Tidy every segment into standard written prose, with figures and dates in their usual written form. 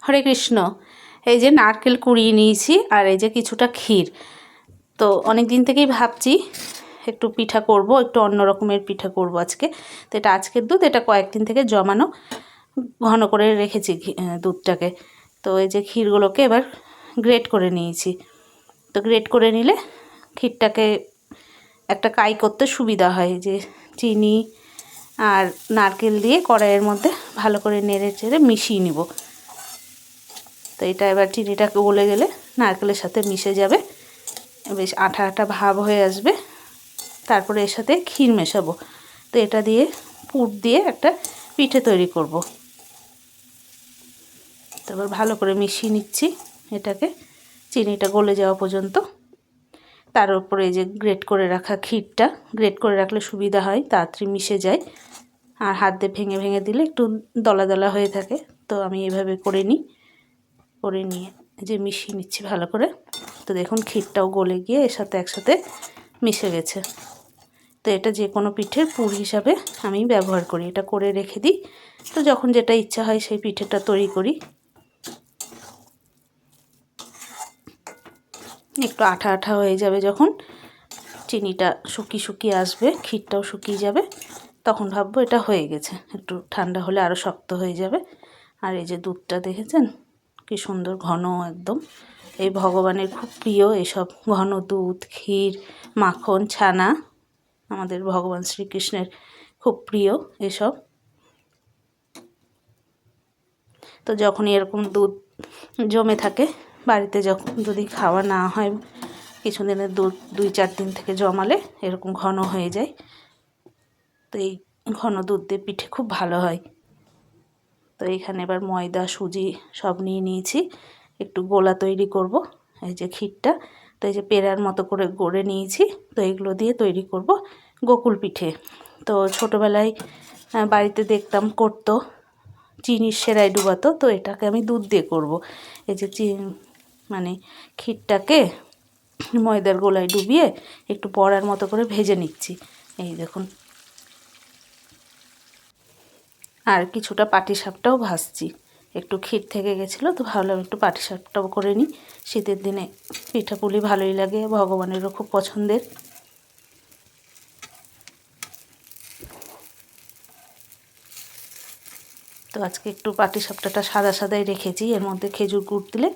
হরে কৃষ্ণ। এই যে নারকেল কুড়িয়ে নিয়েছি আর এই যে কিছুটা ক্ষীর। তো অনেক দিন থেকেই ভাবছি একটু পিঠা করব, একটু অন্য রকমের পিঠা করব আজকে। তো এটা আজকের দুধ, এটা কয়েকদিন থেকে জমানো, ঘন করে রেখেছি দুধটাকে। তো এই যে ক্ষীরগুলোকে এবার গ্রেট করে নিয়েছি। তো গ্রেট করে নিলে ক্ষীরটাকে একটা কাই করতে সুবিধা হয়। যে চিনি আর নারকেল দিয়ে কড়াইয়ের মধ্যে ভালো করে নেড়ে চেড়ে মিশিয়ে নিব। তো এটা এবার চিনিটা গলে গেলে নারকেলের সাথে মিশে যাবে, বেশ আঠা আঠা ভাব হয়ে আসবে। তারপরে এর সাথে ক্ষীর মেশাবো। তো এটা দিয়ে পুর দিয়ে একটা পিঠে তৈরি করব। তারপর ভালো করে মিশিয়ে নিচ্ছি এটাকে, চিনিটা গলে যাওয়া পর্যন্ত। তার উপরে এই যে গ্রেট করে রাখা ক্ষীরটা, গ্রেট করে রাখলে সুবিধা হয়, তাড়াতাড়ি মিশে যায়। আর হাত দিয়ে ভেঙে ভেঙে দিলে একটু দলা দলা হয়ে থাকে। তো আমি এভাবে করে নিয়ে যে মিশিয়ে নিচ্ছি ভালো করে। তো দেখুন ক্ষীরটাও গলে গিয়ে এর সাথে একসাথে মিশে গেছে। তো এটা যে কোনো পিঠের পুর হিসাবে আমি ব্যবহার করি, এটা করে রেখে দিই। তো যখন যেটা ইচ্ছা হয় সেই পিঠেটা তৈরি করি। একটু আঠা আঠা হয়ে যাবে যখন, চিনিটা শুকিয়ে আসবে, ক্ষীরটাও শুকিয়ে যাবে, তখন ভাববো এটা হয়ে গেছে। একটু ঠান্ডা হলে আরও শক্ত হয়ে যাবে। আর এই যে দুধটা দেখেছেন কি সুন্দর ঘন একদম। এই ভগবানের খুব প্রিয় এসব ঘন দুধ, ক্ষীর, মাখন, ছানা। আমাদের ভগবান শ্রীকৃষ্ণের খুব প্রিয় এসব। তো যখন এরকম দুধ জমে থাকে বাড়িতে, যখন যদি খাওয়া না হয়, কিছুদিনের দুধ 2-4 দিন থেকে জমালে এরকম ঘন হয়ে যায়। তো এই ঘন দুধ দিয়ে পিঠে খুব ভালো হয়। তো এইখানে এবার ময়দা, সুজি সব নিয়ে নিয়েছি। একটু গোলা তৈরি করব। এই যে ক্ষীরটা, তো এই যে পেড়ার মতো করে গড়ে নিয়েছি। তো এগুলো দিয়ে তৈরি করব গোকুল পিঠে। তো ছোটোবেলায় বাড়িতে দেখতাম করতো, চিনির সেরায় ডুবাতো। তো এটাকে আমি দুধ দিয়ে করব। এই যে মানে ক্ষীরটাকে ময়দার গোলায় ডুবিয়ে একটু বড়ার মতো করে ভেজে নিচ্ছি। এই দেখুন, আর কিছুটা পাটিসাপটাও ভাজছি। একটু ক্ষীর থেকে গেছিলো, তো ভাবলাম একটু পাটিসাপটাও করে নিই। শীতের দিনে পিঠাপুলি ভালোই লাগে, ভগবানেরও খুব পছন্দের। তো আজকে একটু পাটিসাপটাটা সাদা সাদাই রেখেছি। এর মধ্যে খেজুর গুড় দিলে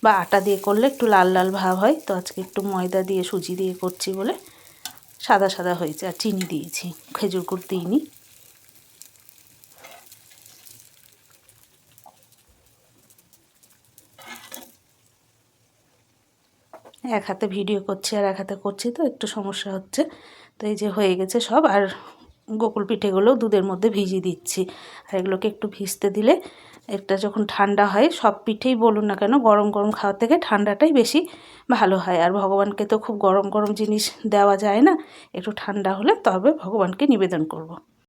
বা আটা দিয়ে করলে একটু লাল লাল ভাব হয়। তো আজকে একটু ময়দা দিয়ে সুজি দিয়ে করছি বলে সাদা সাদা হয়েছে। আর চিনি দিয়েছি, খেজুর গুড় দিইনি। এক হাতে ভিডিও করছি আর এক হাতে করছি, তো একটু সমস্যা হচ্ছে। তো এই যে হয়ে গেছে সব। আর গোকুল পিঠেগুলো দুধের মধ্যে ভিজিয়ে দিচ্ছি। আর এগুলোকে একটু ভিজতে দিলে একটা যখন ঠান্ডা হয়, সব পিঠেই বলুন না কেন গরম গরম খাওয়ার থেকে ঠান্ডাটাই বেশি ভালো হয়। আর ভগবানকে তো খুব গরম গরম জিনিস দেওয়া যায় না, একটু ঠান্ডা হলে তবে ভগবানকে নিবেদন করব।